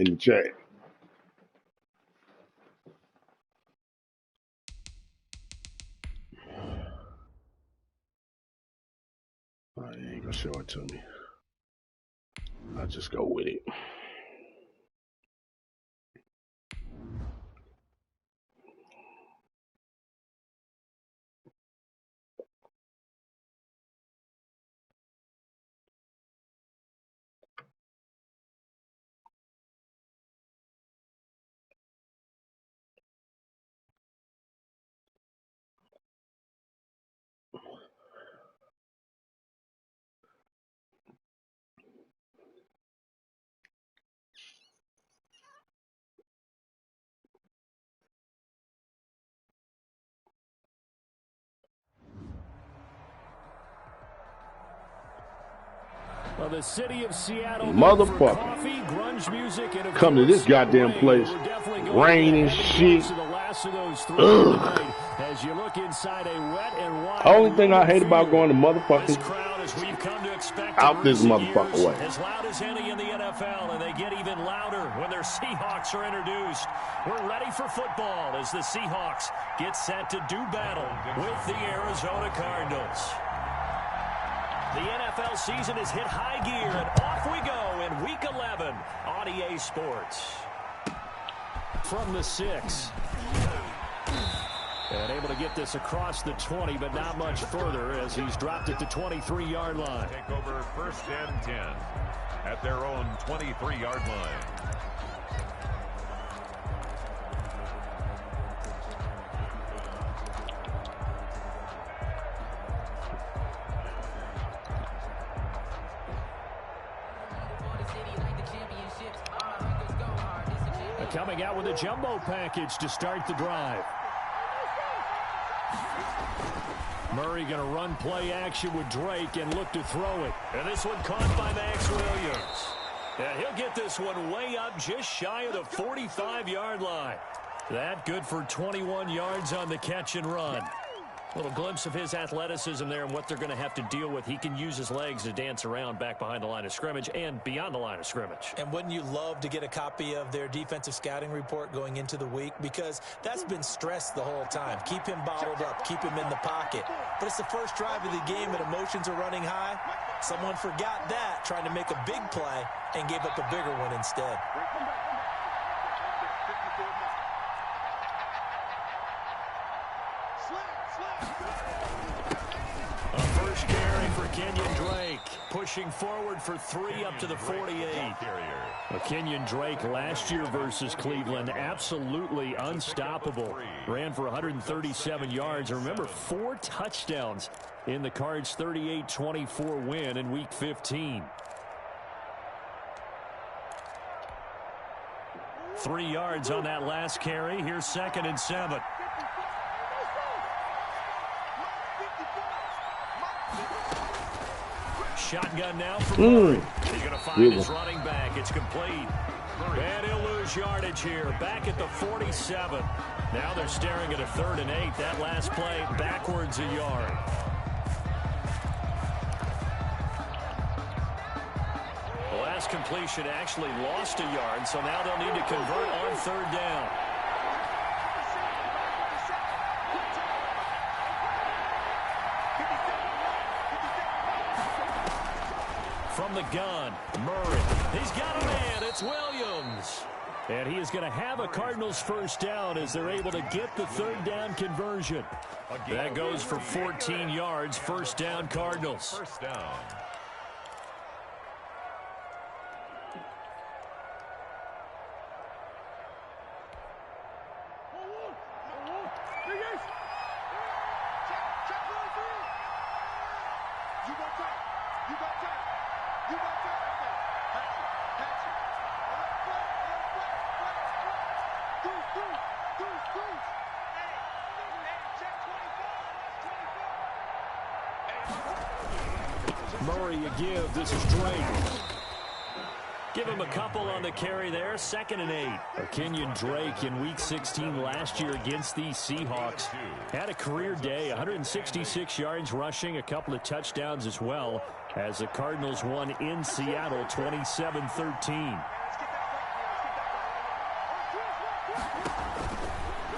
in the chat. You ain't gonna show it to me. I'll just go with it. Well, the city of Seattle, motherfucker, coffee, grunge music, and come to this goddamn place, rain and shit. Ugh. As you look inside a wet and wild only thing I hate about going to motherfuckers this crowd is we've come to expect out this motherfucker way. As loud as any in the NFL, and they get even louder when their Seahawks are introduced. We're ready for football as the Seahawks get set to do battle with the Arizona Cardinals. The NFL season has hit high gear, and off we go in Week 11 on EA Sports. From the 6. And able to get this across the 20, but not much further as he's dropped it to 23-yard line. Take over 1st and 10 at their own 23-yard line. Coming out with a jumbo package to start the drive. Murray going to run play action with Drake and look to throw it. And this one caught by Max Williams. And he'll get this one way up just shy of the 45-yard line. That good for 21 yards on the catch and run. A little glimpse of his athleticism there and what they're going to have to deal with. He can use his legs to dance around back behind the line of scrimmage and beyond the line of scrimmage. And wouldn't you love to get a copy of their defensive scouting report going into the week? Because that's been stressed the whole time. Keep him bottled up. Keep him in the pocket. But it's the first drive of the game and emotions are running high. Someone forgot that, trying to make a big play, and gave up a bigger one instead. A first carry for Kenyon Drake, pushing forward for 3 up to the 48. Kenyon Drake last year versus Cleveland, absolutely unstoppable. Ran for 137 yards. Remember, 4 touchdowns in the Cards' 38-24 win in Week 15. 3 yards on that last carry. Here's 2nd and 7. Shotgun now for Murray. He's going to find his running back. It's complete. And he'll lose yardage here. Back at the 47. Now they're staring at a 3rd and 8. That last play backwards a yard. The last completion actually lost a yard, so now they'll need to convert on 3rd down. From the gun, Murray. He's got a man. It's Williams. And he is going to have a Cardinals first down as they're able to get the 3rd down conversion. That goes for 14 yards. First down, Cardinals. First down. Murray a give. This is Drake. Give him a couple on the carry there. 2nd and 8. Kenyon Drake in Week 16 last year against the Seahawks. Had a career day. 166 yards rushing. A couple of touchdowns as well as the Cardinals won in Seattle 27-13.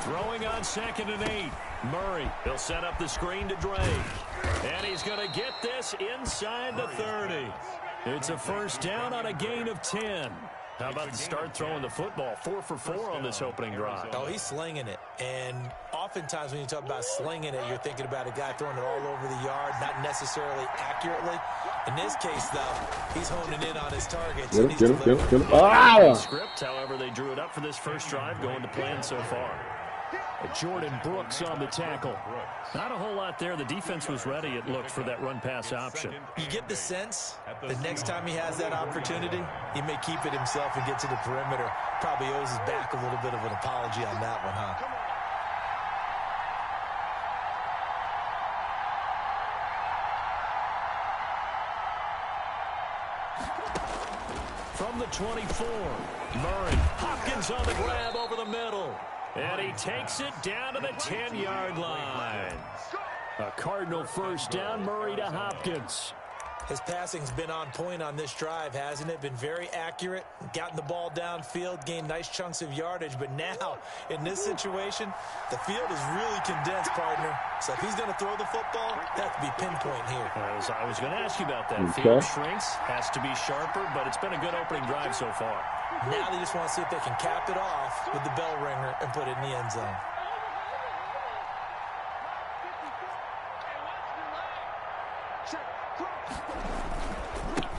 Throwing on 2nd and 8. Murray, he'll set up the screen to Drake. And he's going to get this inside the 30. It's a first down on a gain of 10. How about the start throwing the football? 4 for 4 on this opening drive. Oh, he's slinging it. And oftentimes when you talk about slinging it, you're thinking about a guy throwing it all over the yard, not necessarily accurately. In this case, though, he's honing in on his targets. Get him. Ah! Script, however, they drew it up for this first drive, going to plan so far. Jordan Brooks on the tackle. Not a whole lot there. The defense was ready, it looked, for that run-pass option. You get the sense the next time he has that opportunity, he may keep it himself and get to the perimeter. Probably owes his back a little bit of an apology on that one, huh? From the 24, Murray. Hopkins on the grab over the middle. And he takes it down to the 10-yard line. A Cardinal first down, Murray to Hopkins. His passing's been on point on this drive, hasn't it? Been very accurate, gotten the ball downfield, gained nice chunks of yardage. But now, in this situation, the field is really condensed, partner. So if he's going to throw the football, that has to be pinpoint here. I was going to ask you about that. Field shrinks, has to be sharper, but it's been a good opening drive so far. Now they just want to see if they can cap it off with the bell ringer and put it in the end zone.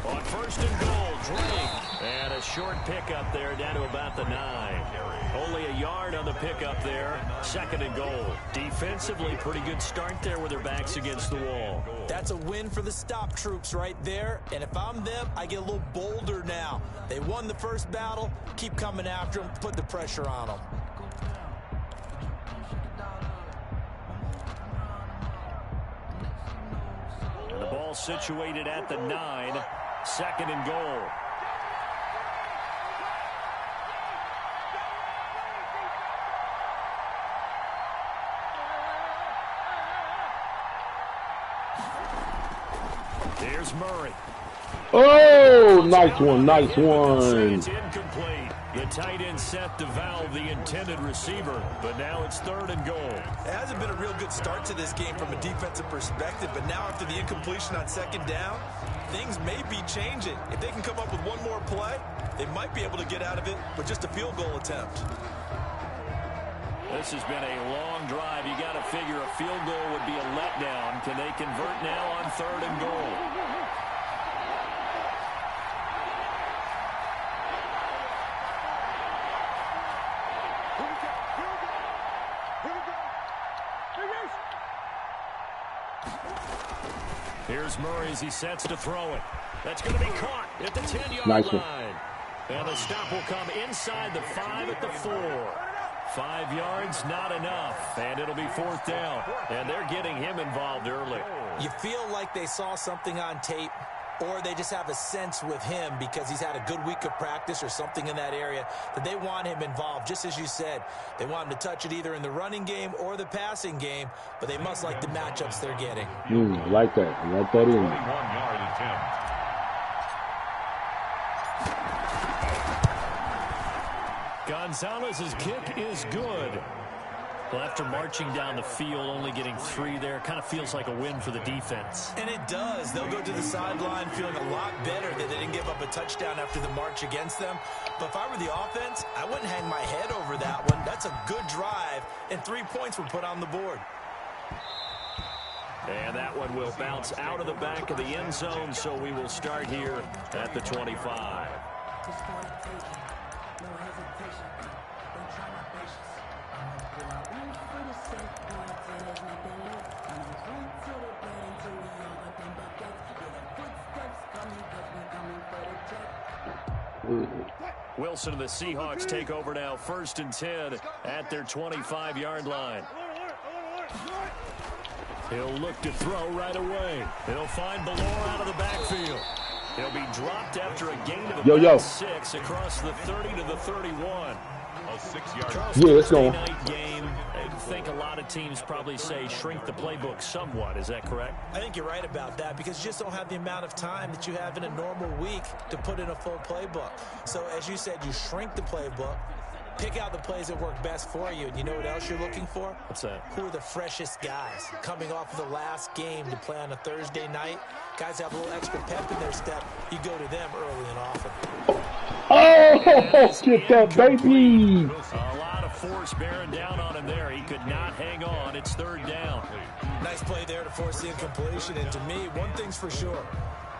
On 1st and goal, Drake. And a short pickup there down to about the 9. Only a yard on the pickup there. 2nd and goal. Defensively, pretty good start there with their backs against the wall. That's a win for the stop troops right there. And if I'm them, I get a little bolder now. They won the first battle. Keep coming after them. Put the pressure on them. And the ball situated at the 9. 2nd and goal. Here's Murray. Oh, nice one. It's incomplete. The tight end set to valve the intended receiver, but now it's 3rd and goal. It hasn't been a real good start to this game from a defensive perspective, but now after the incompletion on 2nd down, things may be changing. If they can come up with one more play, they might be able to get out of it with just a field goal attempt. This has been a long drive. You got to figure a field goal would be a letdown. Can they convert now on 3rd and goal? Here's Murray as he sets to throw it. That's going to be caught at the 10-yard line. And the stop will come inside the 5 at the 4. 5 yards, not enough. And it'll be 4th down. And they're getting him involved early. You feel like they saw something on tape, or they just have a sense with him because he's had a good week of practice or something in that area that they want him involved. Just as you said, they want him to touch it either in the running game or the passing game, but they must like the matchups they're getting. I like that. I like that in. 21-yard attempt. Gonzalez's kick is good. Well, after marching down the field, only getting 3 there, kind of feels like a win for the defense. And it does. They'll go to the sideline feeling a lot better that they didn't give up a touchdown after the march against them. But if I were the offense, I wouldn't hang my head over that one. That's a good drive, and 3 points were put on the board. And that one will bounce out of the back of the end zone, so we will start here at the 25. Wilson and the Seahawks take over now, 1st and 10 at their 25-yard line. He'll look to throw right away. He'll find Ballore out of the backfield. He'll be dropped after a gain of about 6 across the 30 to the 31. A 6-yard. Yeah, let's go. Night game. I think a lot of teams probably say shrink the playbook somewhat. Is that correct? I think you're right about that because you just don't have the amount of time that you have in a normal week to put in a full playbook. So as you said, you shrink the playbook. Pick out the plays that work best for you. And you know what else you're looking for? What's that? Who are the freshest guys coming off of the last game to play on a Thursday night? Guys have a little extra pep in their step. You go to them early and often. Oh, get that, baby. A lot of force bearing down on him there. He could not hang on. It's third down. Nice play there to force the incompletion. And to me, one thing's for sure.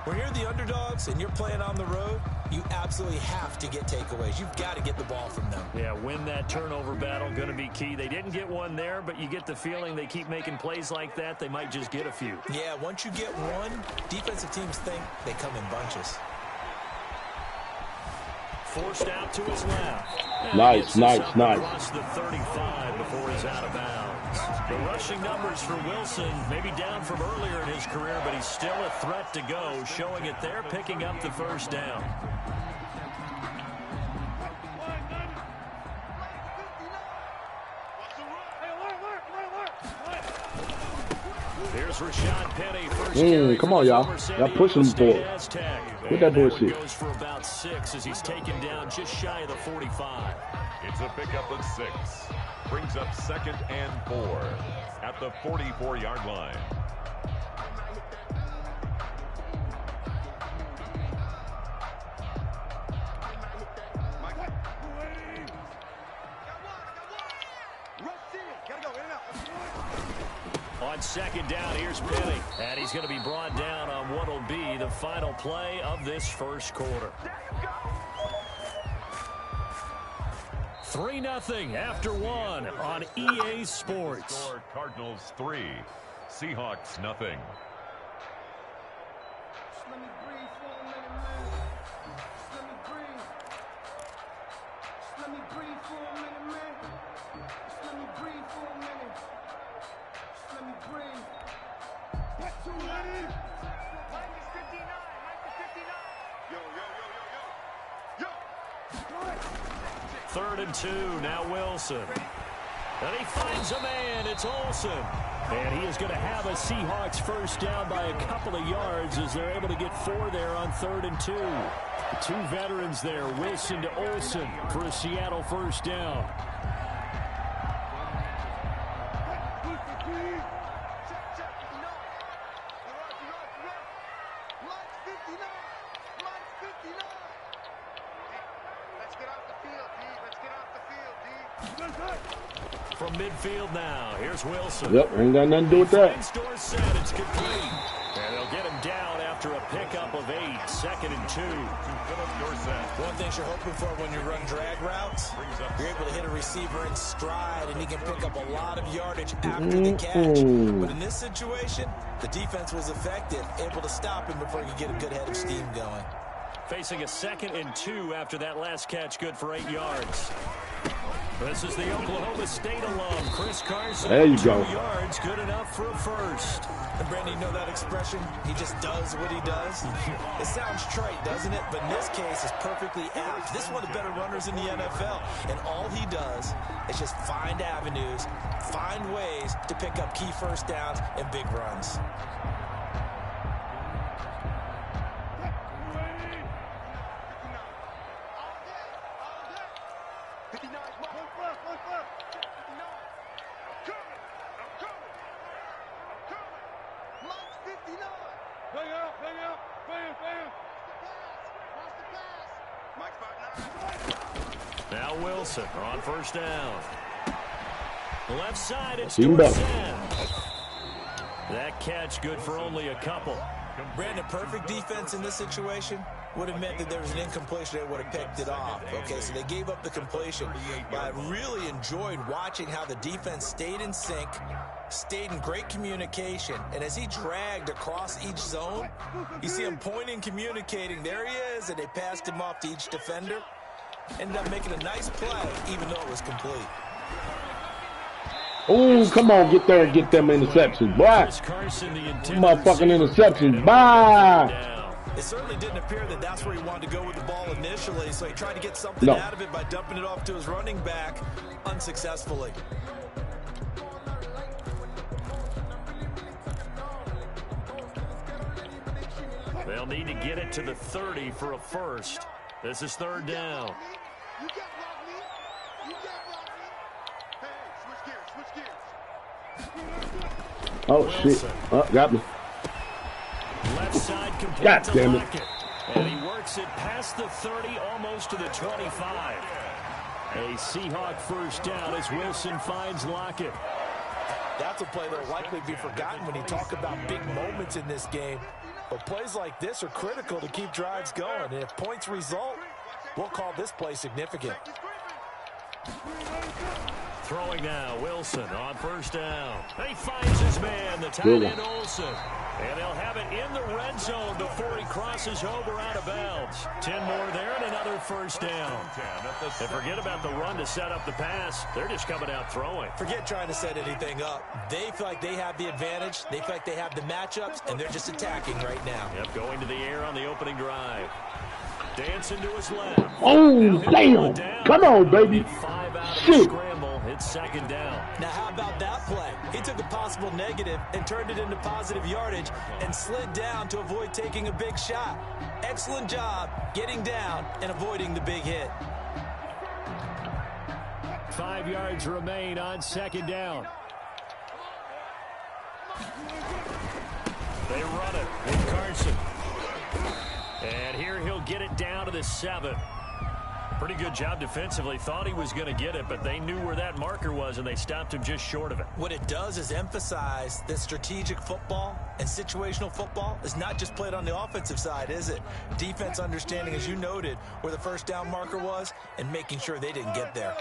When you're the underdogs and you're playing on the road, you absolutely have to get takeaways. You've got to get the ball from them. Yeah, win that turnover battle, going to be key. They didn't get one there, but you get the feeling they keep making plays like that, they might just get a few. Yeah, once you get one, defensive teams think they come in bunches. Forced out to his left. Nice. Across the 35 before he's out of bounds. The rushing numbers for Wilson, maybe down from earlier in his career, but he's still a threat to go, showing it there, picking up the first down. Here's Rashad Penny. First come on, y'all. Y'all pushing him forward. What that bullshit? Goes for about 6 as he's taken down just shy of the 45. It's a pickup of 6. Brings up 2nd and 4 at the 44-yard line. On 2nd down, here's Penny. And he's going to be brought down on what will be the final play of this first quarter. 3-0 after 1 on EA Sports. Score Cardinals 3, Seahawks nothing. Third and 2, now Wilson. And he finds a man, it's Olsen. And he is going to have a Seahawks first down by a couple of yards as they're able to get 4 there on 3rd and 2. The 2 veterans there, Wilson to Olsen for a Seattle first down. From midfield now, here's Wilson. Yep, ain't got nothing to do with that. Set, it's complete. And they'll get him down after a pickup of 8, 2nd and 2. One thing you're hoping for when you run drag routes, you're able to hit a receiver in stride, and he can pick up a lot of yardage after the catch. But in this situation, the defense was effective, able to stop him before he could get a good head of steam going. Facing a 2nd and 2 after that last catch, good for 8 yards. This is the Oklahoma State alum, Chris Carson. There you 2 go. yards, good enough for a first. And Brandon, you know that expression? He just does what he does. It sounds trite, doesn't it? But in this case, it's perfectly apt. This is one of the better runners in the NFL. And all he does is just find avenues, find ways to pick up key first downs and big runs. Now Wilson on first down. Left side, it's Team Dorsett. That catch good for only a couple. Brandon, perfect defense in this situation would have meant that there was an incompletion that would have picked it off. Okay, so they gave up the completion. But I really enjoyed watching how the defense stayed in sync, stayed in great communication, and as he dragged across each zone, you see him pointing, communicating. There he is, and they passed him off to each defender. Ended up making a nice play, even though it was complete. Oh, come on, get there and get them interceptions, boy. Carson, Motherfucking interceptions, bye. It certainly didn't appear that that's where he wanted to go with the ball initially, so he tried to get something out of it by dumping it off to his running back unsuccessfully. They'll need to get it to the 30 for a first. This is third down. Oh, shit. Oh, got me. Left side complete God to damn it. Lockett. And he works it past the 30, almost to the 25. A Seahawk first down as Wilson finds Lockett. That's a play that will likely be forgotten when you talk about big moments in this game. But plays like this are critical to keep drives going. And if points result, we'll call this play significant. Throwing now, Wilson on first down. And he finds his man, the tight end Olsen. And they'll have it in the red zone before he crosses over out of bounds. 10 more there and another first down. And forget about the run to set up the pass. They're just coming out throwing. Forget trying to set anything up. They feel like they have the advantage. They feel like they have the matchups, and they're just attacking right now. Yep, going to the air on the opening drive. Dancing to his left. Oh, damn. Come on, baby. 5 out of Shit. the scramble. It's second down. Now, how about that play? He took a possible negative and turned it into positive yardage and slid down to avoid taking a big shot. Excellent job getting down and avoiding the big hit. 5 yards remain on second down. They run it with Carson. And here he'll get it down to the 7. Pretty good job defensively. Thought he was going to get it, but they knew where that marker was, and they stopped him just short of it. What it does is emphasize that strategic football and situational football is not just played on the offensive side, is it? Defense understanding, as you noted, where the first down marker was and making sure they didn't get there.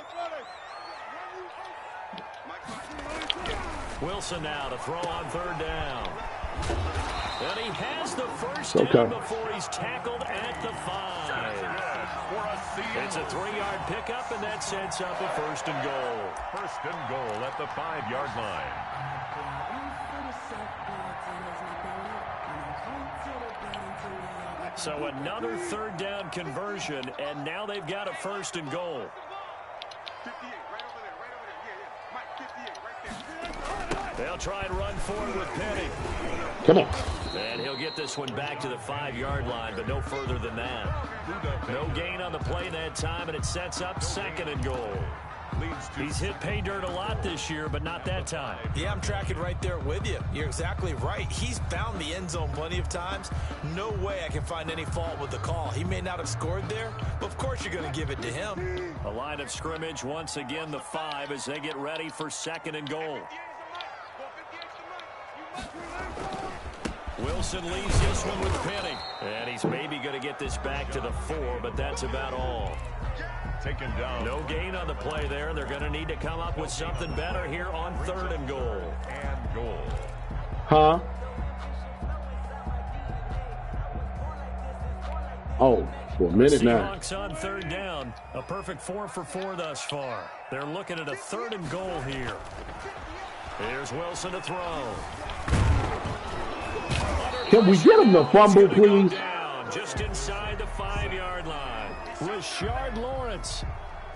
Wilson now to throw on third down. And he has the first down before he's tackled at the 5. It's a 3-yard pickup, and that sets up a first and goal. First and goal at the 5-yard line. So another third down conversion, and now they've got a first and goal. They'll try and run forward with Penny. Come on. And he'll get this one back to the 5-yard line, but no further than that. No gain on the play that time, and it sets up second and goal. He's hit pay dirt a lot this year, but not that time. Yeah, I'm tracking right there with you. You're exactly right. He's found the end zone plenty of times. No way I can find any fault with the call. He may not have scored there, but of course you're going to give it to him. A line of scrimmage, once again the 5 as they get ready for second and goal. Wilson leaves this one with Penny. And he's maybe going to get this back to the 4, but that's about all. Taken down. No gain on the play there. They're going to need to come up with something better here on third and goal. And goal. Huh? Oh, for a minute now. Seahawks on third down. A perfect 4 for 4 thus far. They're looking at a third and goal here. Here's Wilson to throw. Can we get him the fumble, please? Down just inside the 5-yard line. Rashard Lawrence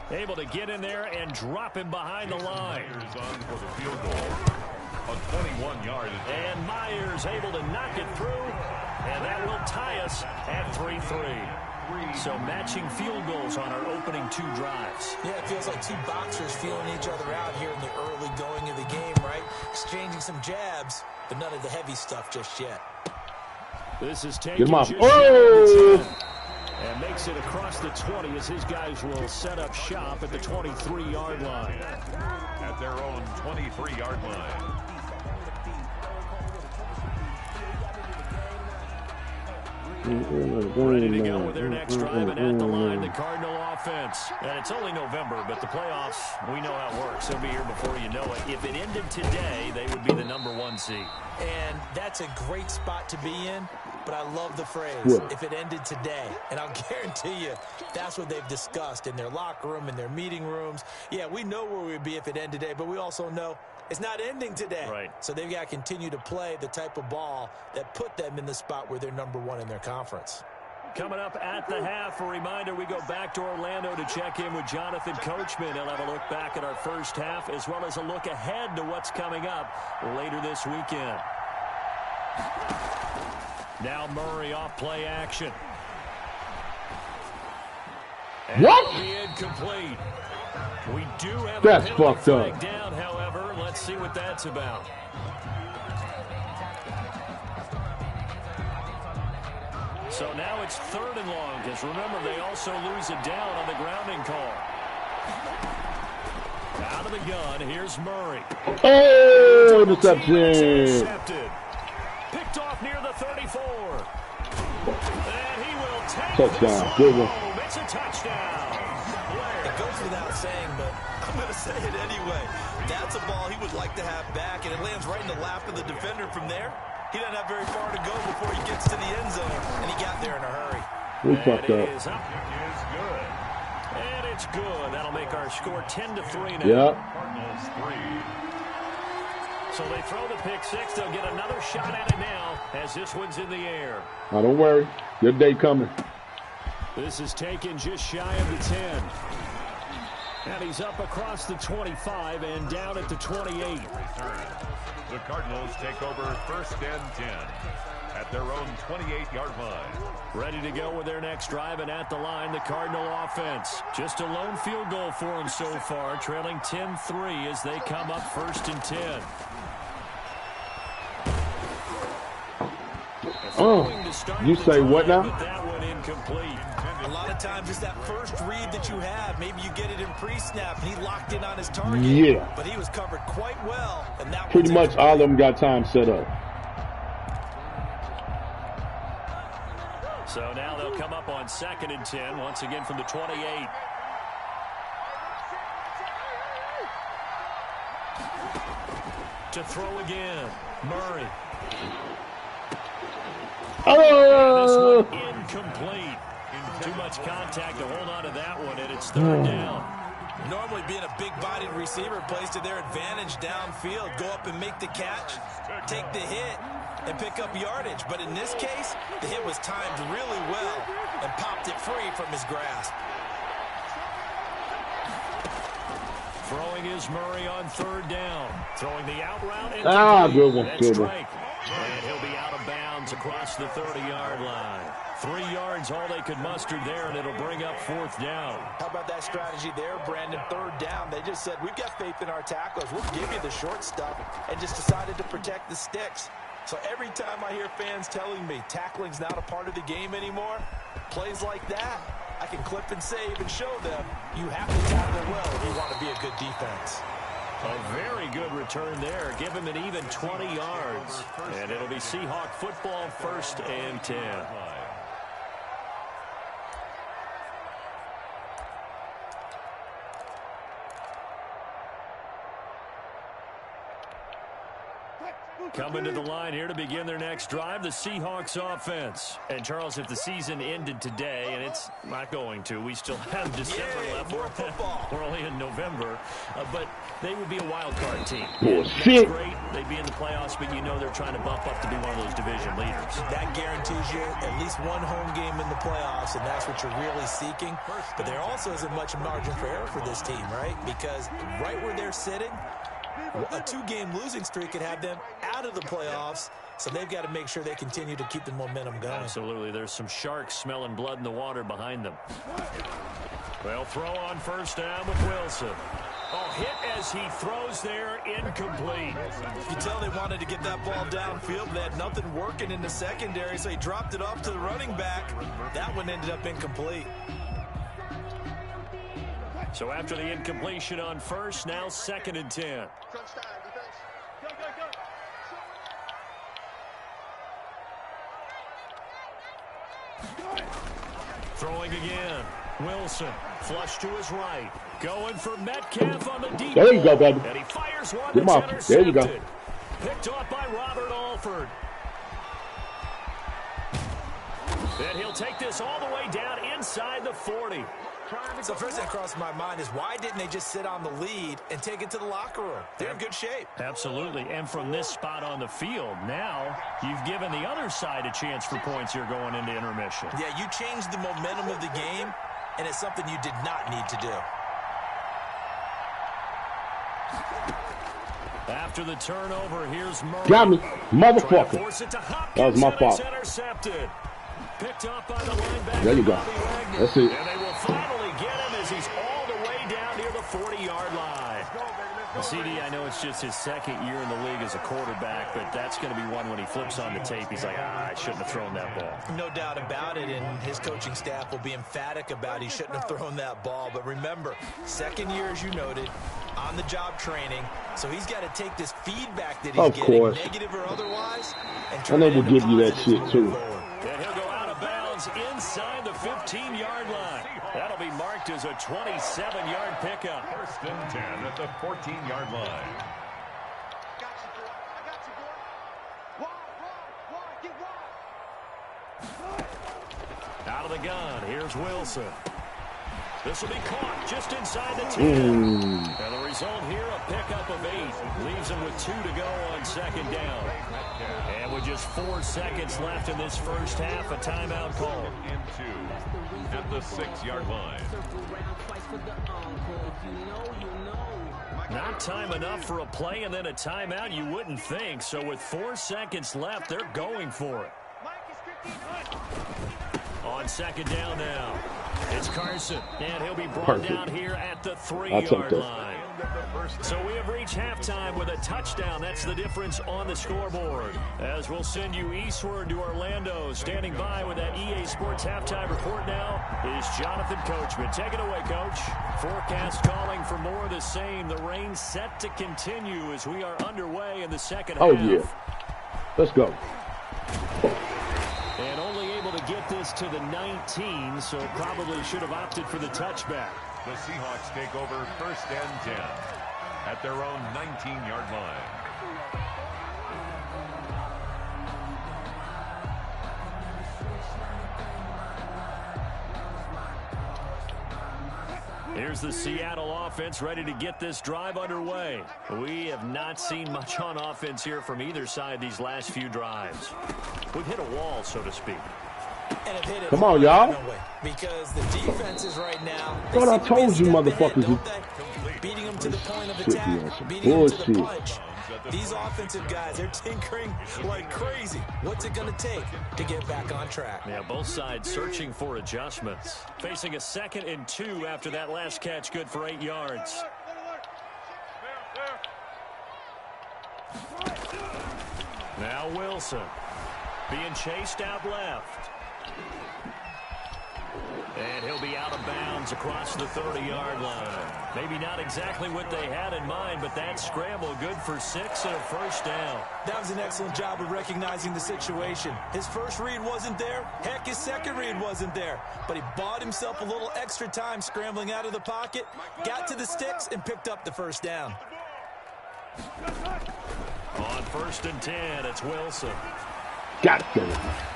able to get in there and drop him behind the line. Myers on for the field goal. A 21-yard. And Myers able to knock it through. And that will tie us at 3-3. So matching field goals on our opening 2 drives. Yeah, it feels like 2 boxers feeling each other out here in the early going of the game, right? Exchanging some jabs, but none of the heavy stuff just yet. This is taken off. just Oh! and makes it across the 20 as his guys will set up shop at the 23-yard line. At their own 23-yard line. Ready to go with their next drive, and at the line, the Cardinal offense. And it's only November, but the playoffs, we know how it works. They'll be here before you know it. If it ended today, they would be the number 1 seed. And that's a great spot to be in, but I love the phrase, if it ended today. And I'll guarantee you, that's what they've discussed in their locker room, in their meeting rooms. Yeah, we know where we'd be if it ended today, but we also know it's not ending today. Right. So they've got to continue to play the type of ball that put them in the spot where they're number 1 in their conference. Coming up at the half, a reminder, we go back to Orlando to check in with Jonathan Coachman. He'll have a look back at our first half as well as a look ahead to what's coming up later this weekend. Now Murray off play action. And What? Incomplete. We do have That's a penalty fucked up. flag down, however. Let's see what that's about. So now it's 3rd and long, because remember, they also lose it down on the grounding call. Out of the gun, here's Murray. Oh, interception. Picked off near the 34. And he will take Touchdown. Good one. It's a touchdown. It goes without saying, but I'm going to say it anyway. That's a ball he would like to have back, and it lands right in the lap of the defender from there. He doesn't have very far to go before he gets to the end zone, and he got there in a hurry. We fucked up. It is good. And it's good. That'll make our score 10-3 now. Yep. Cardinals 3. So they throw the pick six. They'll get another shot at it now as this one's in the air. Oh, don't worry. Your day coming. This is taken just shy of the 10. And he's up across the 25 and down at the 28. The Cardinals take over 1st and 10 at their own 28-yard line. Ready to go with their next drive, and at the line, the Cardinal offense. Just a lone field goal for them so far, trailing 10-3 as they come up 1st and 10. Oh, you say what now? But that one incomplete. A lot of times it's that first read that you have. Maybe you get it in pre-snap. He locked in on his target. Yeah. But he was covered quite well. And that Pretty much all of them got time set up. So now they'll come up on 2nd and 10, once again from the 28. To throw again, Murray. Oh! This one incomplete. Too much contact to hold on to that one, and it's 3rd down. Normally being a big-bodied receiver plays to their advantage downfield. Go up and make the catch, take the hit, and pick up yardage. But in this case, the hit was timed really well and popped it free from his grasp. Throwing is Murray on 3rd down. Throwing the out route. Good one. That's Good one. Drake. And he'll be out of bounds across the 30-yard line. 3 yards, all they could muster there, and it'll bring up 4th down. How about that strategy there, Brandon? 3rd down. They just said, we've got faith in our tacklers. We'll give you the short stuff, and just decided to protect the sticks. So every time I hear fans telling me tackling's not a part of the game anymore, plays like that, I can clip and save and show them you have to tackle well if you want to be a good defense. A very good return there. Give him an even 20 yards. And it'll be Seahawk football 1st and 10. Coming to the line here to begin their next drive, the Seahawks offense. And, Charles, if the season ended today, and it's not going to, we still have December left. More football. We're only in November. But they would be a wild card team. Bullshit. That's great. They'd be in the playoffs, but you know they're trying to bump up to be one of those division leaders. That guarantees you at least one home game in the playoffs, and that's what you're really seeking. But there also isn't much margin for error for this team, right? Because right where they're sitting, a 2-game losing streak could have them out of the playoffs, so they've got to make sure they continue to keep the momentum going. Absolutely. There's some sharks smelling blood in the water behind them. They'll throw on 1st down with Wilson. Oh, hit as he throws there, incomplete. You tell they wanted to get that ball downfield, but they had nothing working in the secondary, so he dropped it off to the running back. That one ended up incomplete. So after the incompletion on 1st, now 2nd and 10. Throwing again. Wilson, flush to his right. Going for Metcalf on the deep. There you go, baby. And he fires one Come on. that's There you go. intercepted. Picked off by Robert Alford. And he'll take this all the way down inside the 40. So first thing that crossed my mind is why didn't they just sit on the lead and take it to the locker room? They're in good shape. Absolutely. And from this spot on the field, now you've given the other side a chance for points here going into intermission. Yeah, you changed the momentum of the game, and it's something you did not need to do. After the turnover, here's Murray. Got me. Trying to Motherfucker. force it to Hopkins, That was my and fault. it's intercepted. Picked up by the linebacker. There you go. Bobby Wagner. That's it. And they will finally get him as he's all the way down near the 40-yard line. CD, I know it's just his second year in the league as a quarterback, but that's going to be one when he flips on the tape. He's like, I shouldn't have thrown that ball. No doubt about it, and his coaching staff will be emphatic about he shouldn't have thrown that ball. But remember, second year, as you noted, on-the-job training, so he's got to take this feedback that he's getting, negative or otherwise, and turn it into give you that shit, too. And he'll go out of bounds inside the 15-yard line. That'll be marked as a 27-yard pickup. First and 10 at the 14-yard line. Out of the gun, here's Wilson. This will be caught just inside the 10. And the result here, a pickup of 8. Leaves him with 2 to go on second down. And with just 4 seconds left in this first half, a timeout call. And 2 at the 6-yard line. Not time enough for a play and then a timeout, you wouldn't think. So with 4 seconds left, they're going for it. On second down now, it's Carson, and he'll be brought down here at the 3-yard line. So we have reached halftime with a touchdown. That's the difference on the scoreboard. As we'll send you eastward to Orlando. Standing by with that EA Sports halftime report now is Jonathan Coachman. Take it away, Coach. Forecast calling for more of the same. The rain set to continue as we are underway in the second half. Oh, yeah. Let's go. And only able to get this to the 19, so probably should have opted for the touchback. The Seahawks take over first and 10 at their own 19-yard line. Here's the Seattle offense ready to get this drive underway. We have not seen much on offense here from either side these last few drives. We've hit a wall, so to speak. And hit it. Come on, y'all. Because the defenses right now. What I told you, motherfuckers. Beating them to the point of attack. Beating them to the punch. These offensive guys, they're tinkering like crazy. What's it going to take to get back on track? Yeah, both sides searching for adjustments. Facing a 2nd and 2 after that last catch, good for 8 yards. Now Wilson being chased out left. And he'll be out of bounds across the 30-yard line. Maybe not exactly what they had in mind, but that scramble good for 6 and a first down. That was an excellent job of recognizing the situation. His first read wasn't there. Heck, his second read wasn't there. But he bought himself a little extra time scrambling out of the pocket, got to the sticks, and picked up the first down. On first and 10, it's Wilson. Got them.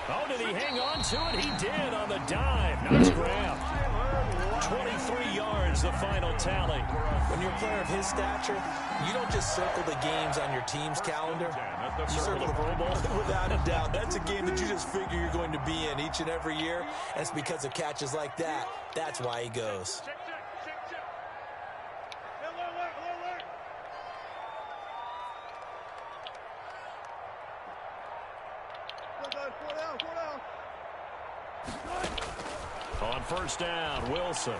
Oh, did he hang on to it? He did on the dive. Nice grab. 23 yards, the final tally. When you're a player of his stature, you don't just circle the games on your team's calendar. You circle the Pro Bowl. Without a doubt, that's a game that you just figure you're going to be in each and every year. And it's because of catches like that. That's why he goes. On first down, Wilson.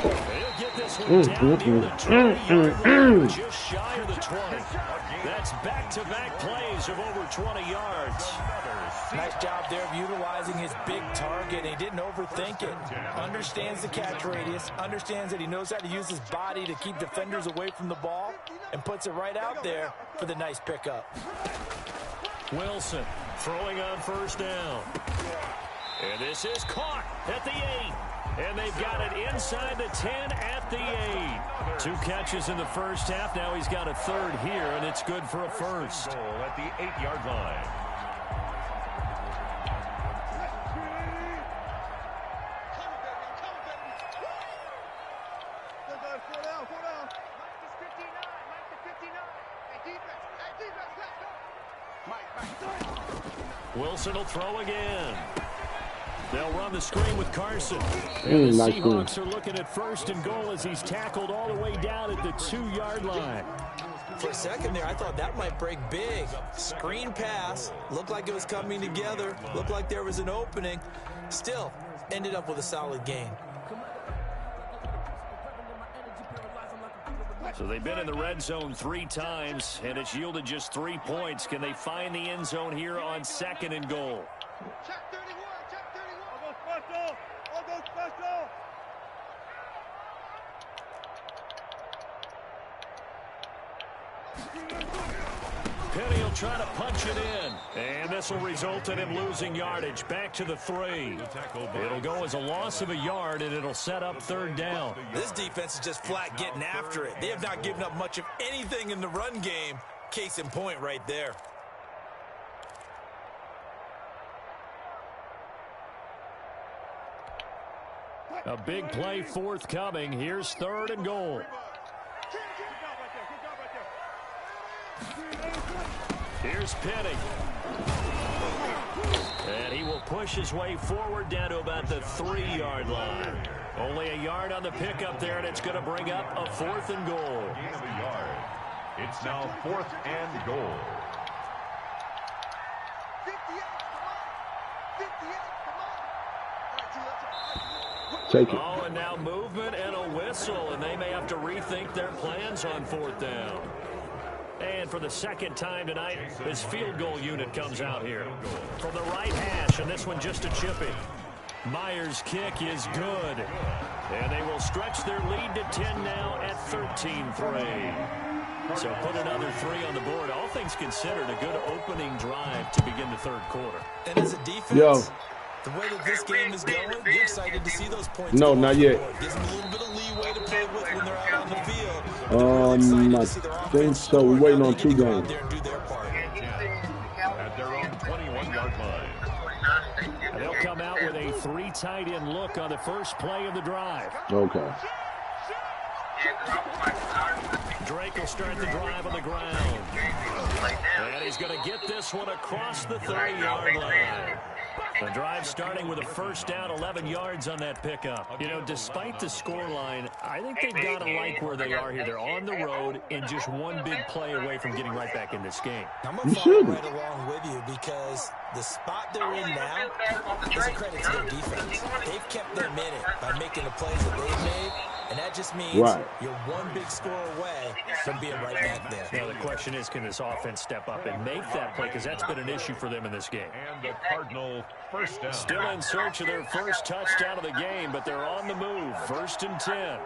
He'll get this one down near the 20-yard line, just shy of the 20. That's back-to-back plays of over 20 yards. Nice job there of utilizing his big target. He didn't overthink it. Understands the catch radius. Understands that he knows how to use his body to keep defenders away from the ball. And puts it right out there for the nice pickup. Wilson throwing on first down. And this is caught at the 8. And they've got it inside the 10 at the 8. 2 catches in the first half. Now he's got a third here, and it's good for a first. Goal at the 8-yard line. Wilson will throw again. They'll run the screen with Carson. And the Seahawks are looking at first and goal as he's tackled all the way down at the 2-yard line. For a second there, I thought that might break big. Screen pass. Looked like it was coming together. Looked like there was an opening. Still, ended up with a solid gain. So they've been in the red zone 3 times, and it's yielded just 3 points. Can they find the end zone here on 2nd and goal? Check 31, check 31. I'll go special. Penny will try to punch it in. And this will result in him losing yardage. Back to the 3. It'll go as a loss of a yard, and it'll set up 3rd down. This defense is just flat getting after it. They have not given up much of anything in the run game. Case in point right there. A big play forthcoming. Here's 3rd and goal. Here's Penny. And he will push his way forward down to about the 3-yard line. Only a yard on the pickup there, and it's going to bring up a 4th and goal. Gain of a yard. It's now 4th and goal. 58, 58, come on. Take it. Oh, and now movement and a whistle, and they may have to rethink their plans on 4th down. And for the 2nd time tonight, this field goal unit comes out here. From the right hash, and this one just a chipping. Myers' kick is good. And they will stretch their lead to 10 now at 13-3. So put another 3 on the board. All things considered, a good opening drive to begin the 3rd quarter. And as a defense, the way that this game is going, you're excited to see those points. No, not yet. Gives them a little bit of leeway to play with when they're out on the field. I think so. We're waiting on 2 games. At their own 21-yard line. And they'll come out with a 3 tight end look on the first play of the drive. Okay. Drake will start the drive on the ground. And he's going to get this one across the 30-yard line. The drive starting with a 1st down, 11 yards on that pickup. You know, despite the scoreline, I think they've got to like where they are here. They're on the road and just 1 big play away from getting right back in this game. I'm going to follow right along with you because the spot they're in now is a credit to their defense. They've kept them in it by making the plays that they've made, and that just means you're 1 big score away from being right back there. Now, the question is, can this offense step up and make that play? Because that's been an issue for them in this game. And the Cardinal 1st down. Still in search of their first touchdown of the game, but they're on the move. 1st and 10.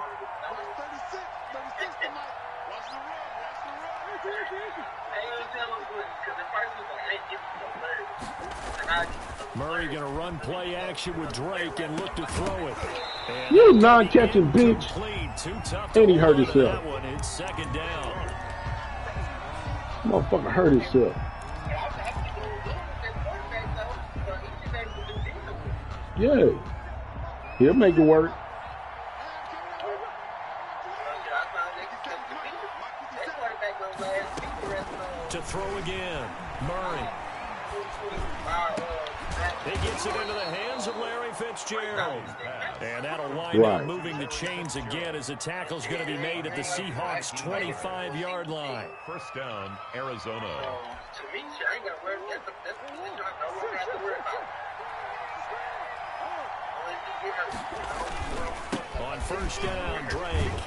Murray going to run play action with Drake and look to throw it. And you non-catching bitch. And he hurt himself. That one, it's 2nd down. Motherfucker hurt himself. Yeah. He'll make it work. To throw again. Murray. He gets it into the hands of Larry Fitzgerald. And that'll wind up moving the chains again as the tackle's going to be made at the Seahawks' 25-yard line. 1st down, Arizona. On 1st down, Drake.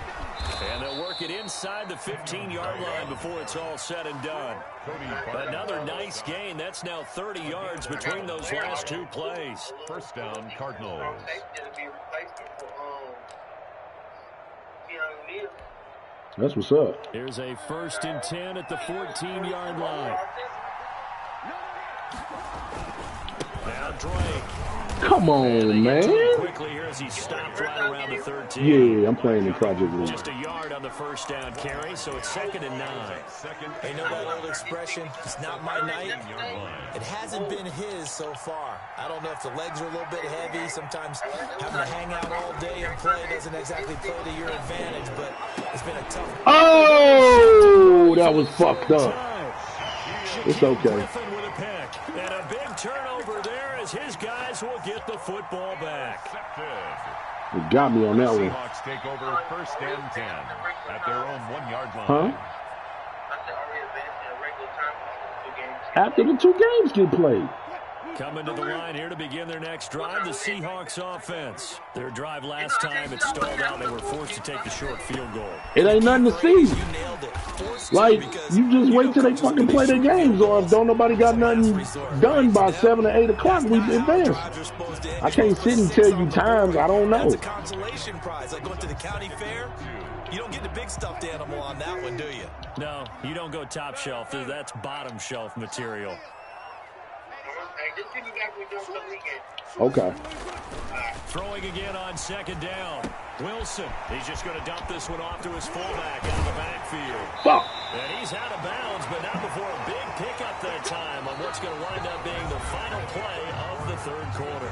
And they'll work it inside the 15-yard line before it's all said and done. Another nice gain. That's now 30 yards between those last 2 plays. 1st down, Cardinals. That's what's up. Here's a 1st and 10 at the 14-yard line. Now Drake. Come on, man. Quickly here as he stopped right around the 13. Yeah, I'm playing in Project League. Just a yard on the 1st down carry, so it's 2nd and 9. You know that old expression, it's not my night? It hasn't been his so far. I don't know if the legs are a little bit heavy. Sometimes having to hang out all day and play doesn't exactly play to your advantage, but it's been a tough... Oh, that was fucked up. It's okay. And a big turnover there as his guys will get the football back. It got me on that one. Seahawks take over 1st and 10 at their own 1-yard line. Huh? After the 2 games get played. Coming to the line here to begin their next drive, the Seahawks offense. Their drive last time, it stalled out. They were forced to take the short field goal. It ain't nothing to see. Like, you just wait till they fucking play their games, or if don't nobody got nothing done by 7 or 8 o'clock, we advance. I can't sit and tell you times. I don't know. That's a consolation prize, like going to the county fair. You don't get the big stuffed animal on that one, do you? No, you don't go top shelf. That's bottom shelf material. Okay. Throwing again on second down. Wilson, he's just going to dump this one off to his fullback out of the backfield. Fuck. And he's out of bounds, but not before a big pickup that time on what's going to wind up being the final play of the third quarter.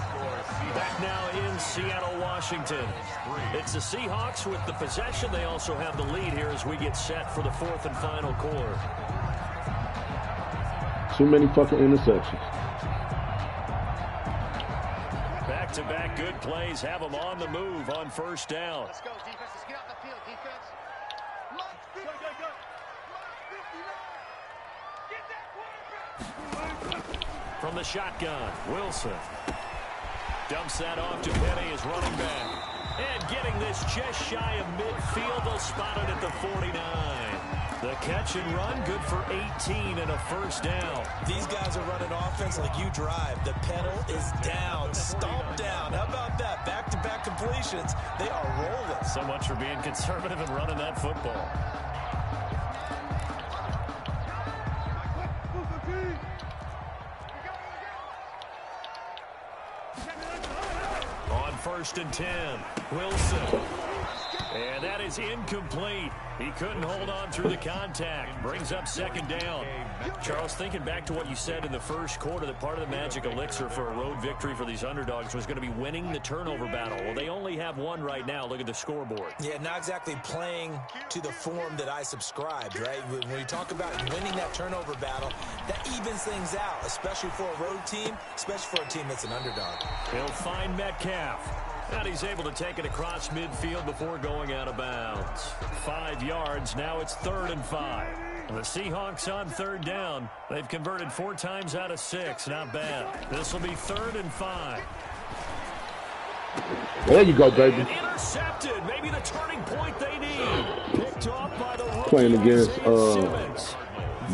Back now in Seattle, Washington. It's the Seahawks with the possession. They also have the lead here as we get set for the fourth and final quarter. Too many fucking interceptions. Back-to-back good plays have them on the move on first down. Let's go, defense. Let's get out the field, defense. Get that. From the shotgun, Wilson dumps that off to Penny, his running back. And getting this just shy of midfield, they'll spot it at the 49. The catch and run, good for 18 and a first down. These guys are running offense like you drive. The pedal is down, stomp down. How about that? Back-to-back completions. They are rolling. So much for being conservative and running that football. On first and 10, Wilson. And that is incomplete. He couldn't hold on through the contact. Brings up second down. Charles, thinking back to what you said in the first quarter, that part of the magic elixir for a road victory for these underdogs was going to be winning the turnover battle. Well, they only have one right now. Look at the scoreboard. Yeah, not exactly playing to the form that I subscribed, right? When you talk about winning that turnover battle, that evens things out, especially for a road team, especially for a team that's an underdog. He'll find Metcalf. And he's able to take it across midfield before going out of bounds. 5 yards. Now it's 3rd and 5. And the Seahawks on third down. They've converted 4 times out of 6. Not bad. This will be 3rd and 5. There you go, baby. And intercepted. Maybe the turning point they need. Picked off by the rookie Playing against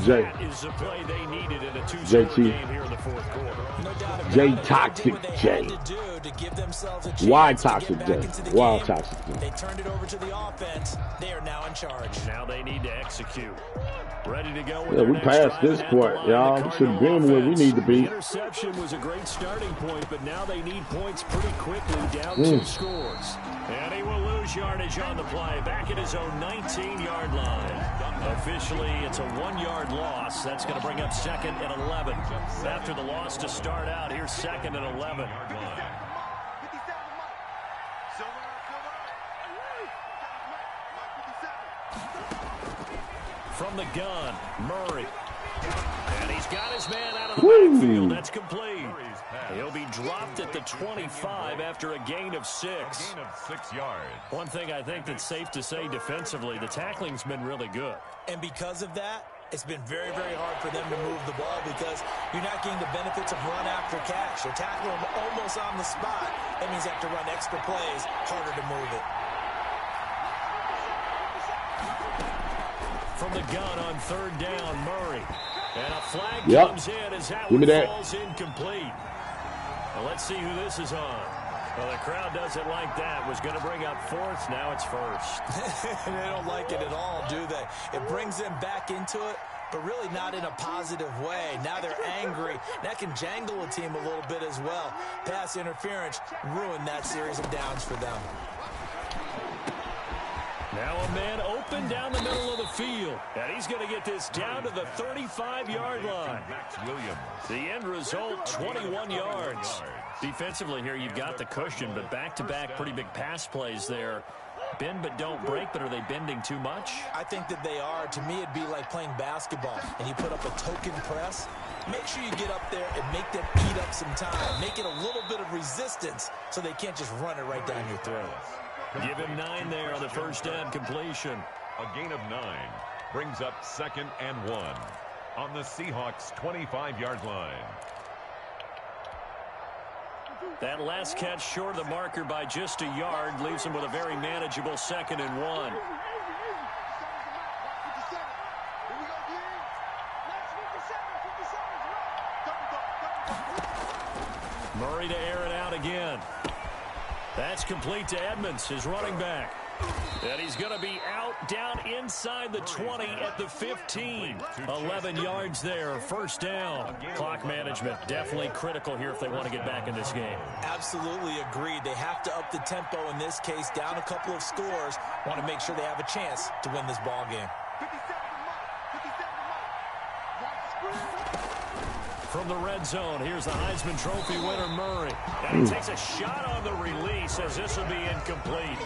That is the play they needed in a 2-score game here in the fourth quarter. No doubt about J it. Toxic They did what they J. had to do to give themselves a chance Why to get Toxic back J? into the Why game. Toxic J? They turned it over to the offense. They are now in charge. Now they need to execute. Ready to go. Yeah, we passed this point, y'all. We should have been where we need to be. The interception was a great starting point, but now they need points pretty quickly, down 2 scores. And he will lose yardage on the play, back at his own 19-yard line. Officially, it's a 1-yard loss. That's going to bring up 2nd and 11. After the loss to start out, here's 2nd and 11. From the gun, Murray. And he's got his man out of the backfield. That's complete. He'll be dropped at the 25 after a gain of 6. Gain of 6 yards. One thing I think that's safe to say defensively, the tackling's been really good. And because of that, it's been very, very hard for them to move the ball because you're not getting the benefits of run after catch. You're tackling them almost on the spot. That means you have to run extra plays, harder to move it. From the gun on third down, Murray. And a flag comes in as that one falls incomplete. Well, let's see who this is on. Well, the crowd doesn't like that. Was going to bring up 4th. Now it's 1st. They don't like it at all, do they? It brings them back into it, but really not in a positive way. Now they're angry. That can jangle a team a little bit as well. Pass interference ruined that series of downs for them. Now a man open down the middle of the field. And he's going to get this down to the 35-yard line. Max Williams. The end result, 21 yards. Defensively here, you've got the cushion, but back-to-back pretty big pass plays there. Bend but don't break, but are they bending too much? I think that they are. To me, it'd be like playing basketball, and you put up a token press. Make sure you get up there and make them eat up some time. Make it a little bit of resistance so they can't just run it right down your throat. Give him 9 there on the first down completion. A gain of 9 brings up 2nd and 1 on the Seahawks 25-yard line. That last catch short of the marker by just a yard leaves him with a very manageable 2nd and 1. Murray to air it out again. That's complete to Edmonds, his running back. And he's going to be out down inside the 20 at the 15. 11 yards there, 1st down. Clock management definitely critical here if they want to get back in this game. Absolutely agreed. They have to up the tempo in this case, down a couple of scores. Want to make sure they have a chance to win this ball game. From the red zone, here's the Heisman Trophy winner, Murray. And he takes a shot on the release as this will be incomplete.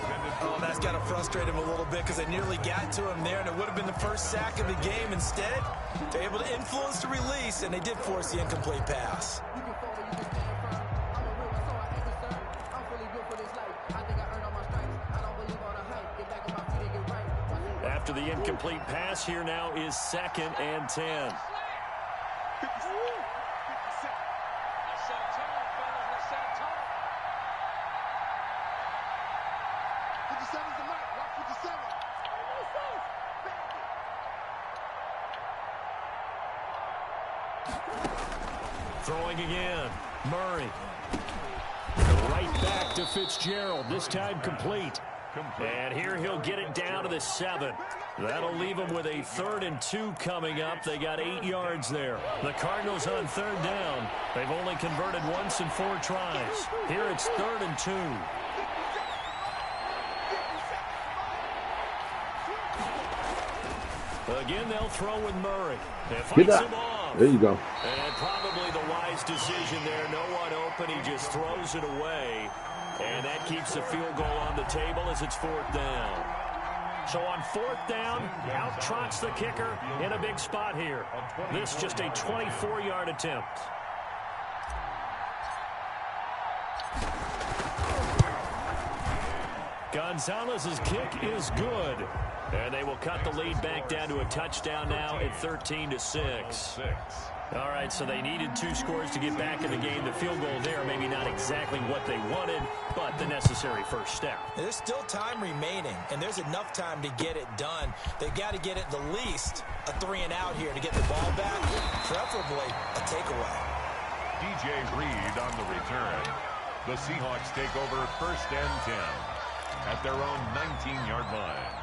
Oh, that's got to frustrate him a little bit because they nearly got to him there, and it would have been the first sack of the game. Instead, they're able to influence the release, and they did force the incomplete pass. After the incomplete pass, here now is 2nd and 10. Throwing again, Murray. Right back to Fitzgerald, this time complete. And here he'll get it down to the 7. That'll leave him with a 3rd and 2 coming up. They got 8 yards there. The Cardinals on 3rd down. They've only converted once in 4 tries. Here it's 3rd and 2. Again, they'll throw with Murray. It fights him off. There you go. And probably the wise decision there. No one open. He just throws it away. And that keeps the field goal on the table as it's 4th down. So on 4th down, out trots the kicker in a big spot here. This just a 24-yard attempt. Gonzalez's kick is good. And they will cut the lead back down to a touchdown now at 13-6. All right, so they needed 2 scores to get back in the game. The field goal there, maybe not exactly what they wanted, but the necessary first step. There's still time remaining, and there's enough time to get it done. They've got to get at the least a 3 and out here to get the ball back, preferably a takeaway. DJ Reed on the return. The Seahawks take over 1st and 10 at their own 19-yard line.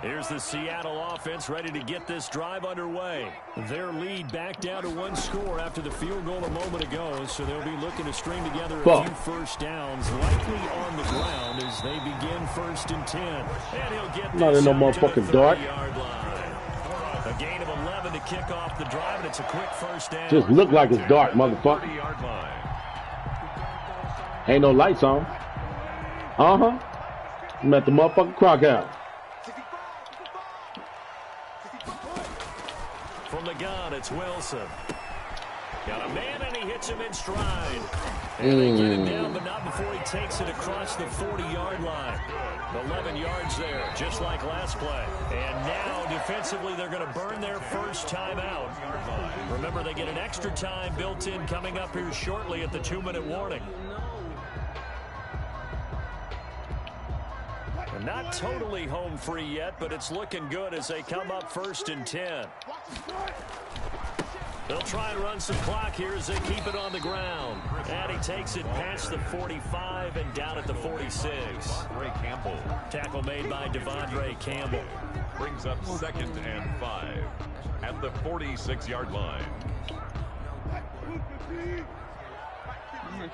Here's the Seattle offense ready to get this drive underway. Their lead back down to 1 score after the field goal a moment ago, so they'll be looking to string together a few first downs, likely on the ground as they begin 1st and 10. And he'll get not in no motherfucking dart. A gain of 11 to kick off the drive, and it's a quick 1st down. Just look like it's dark, motherfucker. Ain't no lights on. I'm at the motherfucking crock out. From the gun, it's Wilson. Got a man, and he hits him in stride. And they get him down, but not before he takes it across the 40-yard line. 11 yards there, just like last play. And now, defensively, they're going to burn their first timeout. Remember, they get an extra time built in coming up here shortly at the 2-minute warning. Not totally home free yet, but it's looking good as they come up 1st and 10. They'll try and run some clock here as they keep it on the ground. And he takes it past the 45 and down at the 46. Campbell. Tackle made by Devondre Campbell. Brings up 2nd and 5 at the 46-yard line.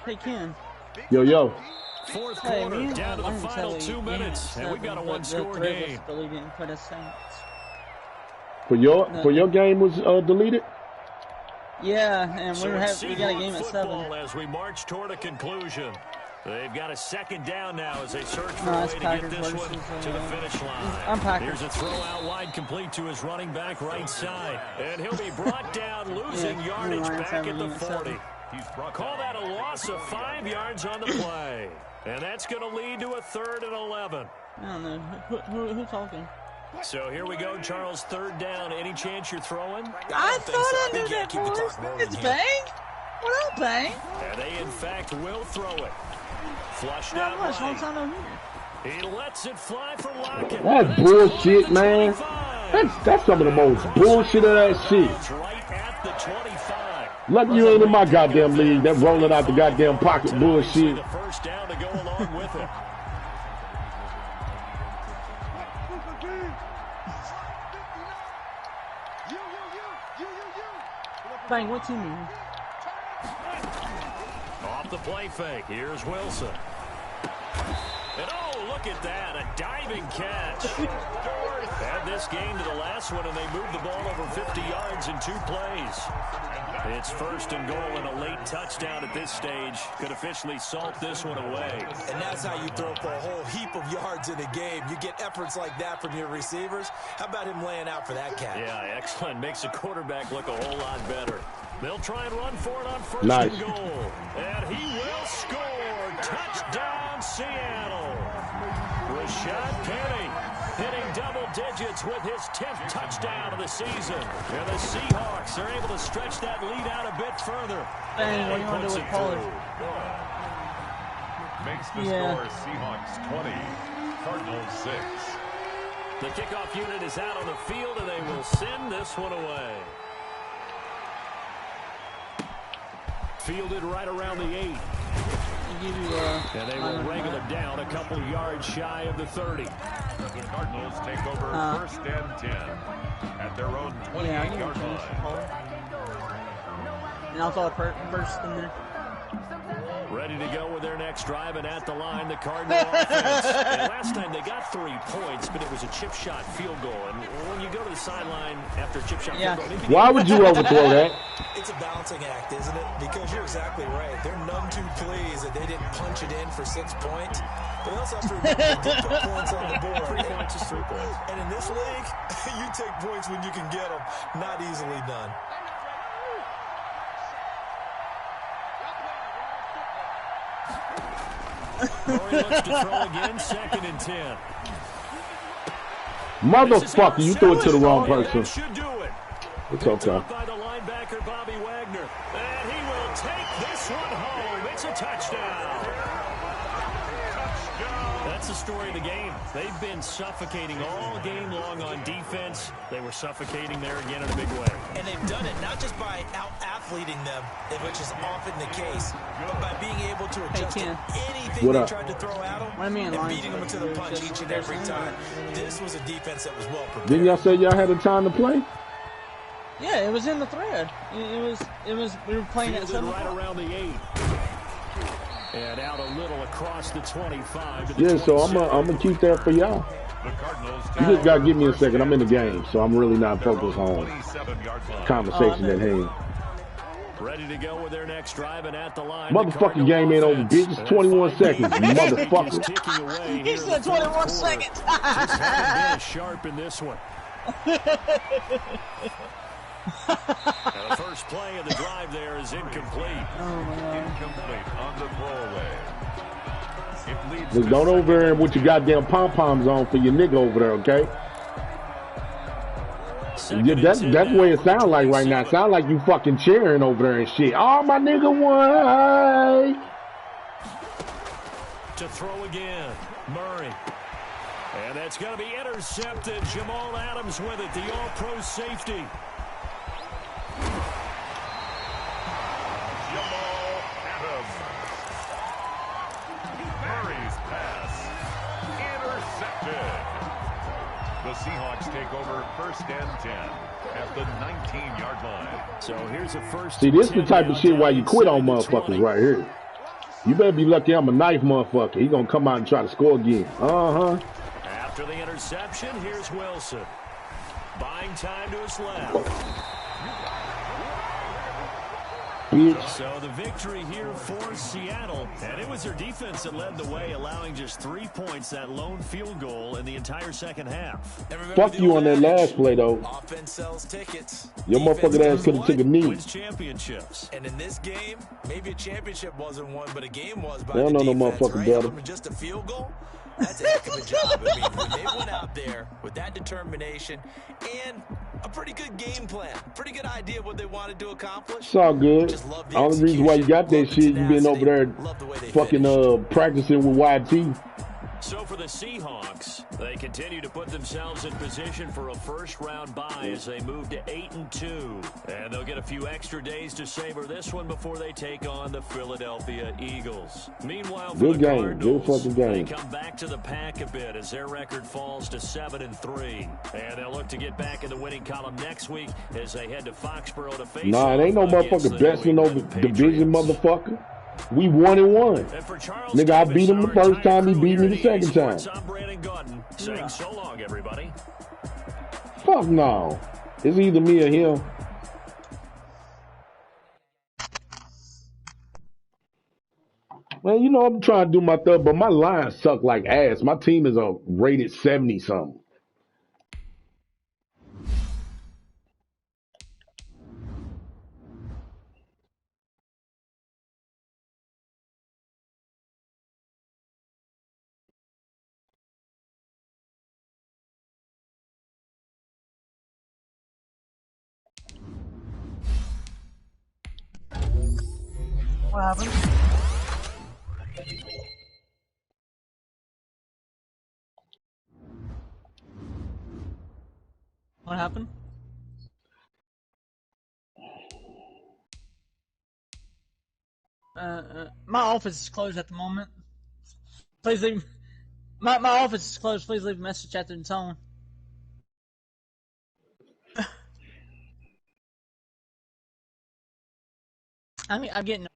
Hey, Ken. Yo. 4th quarter, down to the final 2 minutes, and we've got a 1-score game. For your game was deleted? Yeah, and we got a game at 7. As we march toward a conclusion. They've got a 2nd down now as they search for a way to get this one to the finish line. Here's a throw out wide complete to his running back right side. And he'll be brought down, losing yardage back at the 40. Call that a loss of 5 yards on the play. And that's going to lead to a 3rd and 11. I don't know. Who's talking? So here we go, Charles. 3rd down. Any chance you're throwing? I thought I knew that voice. It's Bang? What up, Bang? And they, in fact, will throw it. Flushed Not out much. Long right. time no hear. He lets it fly for Lockett. That's bullshit, man. That's some of the most bullshit of that shit. Right at the 25. Lucky you ain't in my goddamn league. That rolling out the goddamn pocket bullshit. The first down to go along with it. Bang, what team are you? Off the play fake. Here's Wilson. And oh, look at that. A diving catch. Add this game to the last one, and they moved the ball over 50 yards in 2 plays. It's first and goal and a late touchdown at this stage. Could officially salt this one away. And that's how you throw for a whole heap of yards in a game. You get efforts like that from your receivers. How about him laying out for that catch? Yeah, excellent. Makes the quarterback look a whole lot better. They'll try and run for it on first Nice. and goal. And he will score. Touchdown, Seattle. Rashad Penny hitting double digits with his 10th touchdown of the season. And the Seahawks are able to stretch that lead out a bit further. Bang, what do you want to do with Pollard? Makes the score Seahawks 20, Cardinals 6. The kickoff unit is out on the field, and they will send this one away. Fielded right around the 8. And they will wrangle it down a couple yards shy of the 30. The Cardinals take over first and 10 at their own 28-yard line. And I'll throw it first in there. Ready to go with their next drive, and at the line, the Cardinal offense. And last time they got 3 points, but it was a chip shot field goal. And when you go to the sideline after a chip shot field goal, why would you overthrow that? It's a balancing act, isn't it? Because you're exactly right. They're none too pleased that they didn't punch it in for 6 points. But they also have to remember they did put points on the board. 3 points is 3 points. And in this league, you take points when you can get them. Not easily done. Murray looks to throw again, 2nd and 10. Motherfucker, you threw it to the wrong person. Should do it. It's okay. By the linebacker, Bobby Wagner. And he will take this one home. It's a touchdown. That's the story of the game. They've been suffocating all game long on defense. They were suffocating there again in a big way. And they've done it not just by out-athleting them, which is often the case, but by being able to adjust to anything they tried to throw at them and beating them to the punch each and every time. This was a defense that was well prepared. Didn't y'all say y'all had a time to play? Yeah, it was in the thread. We were playing at 7 right around the 8. And out a little across the 25 to the 26. So I'm gonna keep that for y'all. You just gotta give me a second. I'm in the game, so I'm really not focused on conversation at hand. Ready to go with their next drive, and at the line. Motherfucking game ain't over, bitch. It's 21 seconds, motherfucker. He said 21 seconds. Just sharp in this one. The first play of the drive there is incomplete. Incomplete on the throwaway. Just don't over there with your goddamn pom-poms on for your nigga over there, okay? That's the way it sounds like right now. It sounds like you fucking cheering over there and shit. Oh, my nigga won. To throw again, Murray. And that's going to be intercepted. Jamal Adams with it, the all-pro safety. Jamal Adams. Murray's pass intercepted. The Seahawks take over first and 10 at the 19-yard line. So here's a first. See, this is the type of shit why you quit on motherfuckers right here. You better be lucky I'm a knife motherfucker. He gonna come out and try to score again. After the interception, here's Wilson. Buying time to his left. So the victory here for Seattle, and it was their defense that led the way, allowing just 3 points, that lone field goal in the entire second half. Fuck you on that last play, though. Offense sells tickets. Your motherfucking ass could have took a knee. Championships. And in this game, maybe a championship wasn't won, but a game was by they don't the know defense, no motherfucking better. Just a field goal. That's a heck of a job. I mean, when they went out there with that determination and a pretty good game plan, pretty good idea of what they wanted to accomplish. It's all good. Just love the Only reason why you got that shit, you been over there love the way they fucking practicing with YT. So for the Seahawks, they continue to put themselves in position for a first-round bye as they move to 8-2. And they'll get a few extra days to savor this one before they take on the Philadelphia Eagles. Meanwhile, for the Cardinals, fucking game. they come back to the pack a bit as their record falls to 7-3. And they'll look to get back in the winning column next week as they head to Foxborough to face Nah, it ain't no motherfucker best in no division, motherfucker. We 1-1. Nigga, I beat him the first time, he beat me the second time. Saying so long, everybody. Fuck no. It's either me or him. Man, you know I'm trying to do my stuff, but my lines suck like ass. My team is rated 70-something. What happened? What happened? My office is closed at the moment. Please leave. My office is closed. Please leave a message after the tone. I'm getting.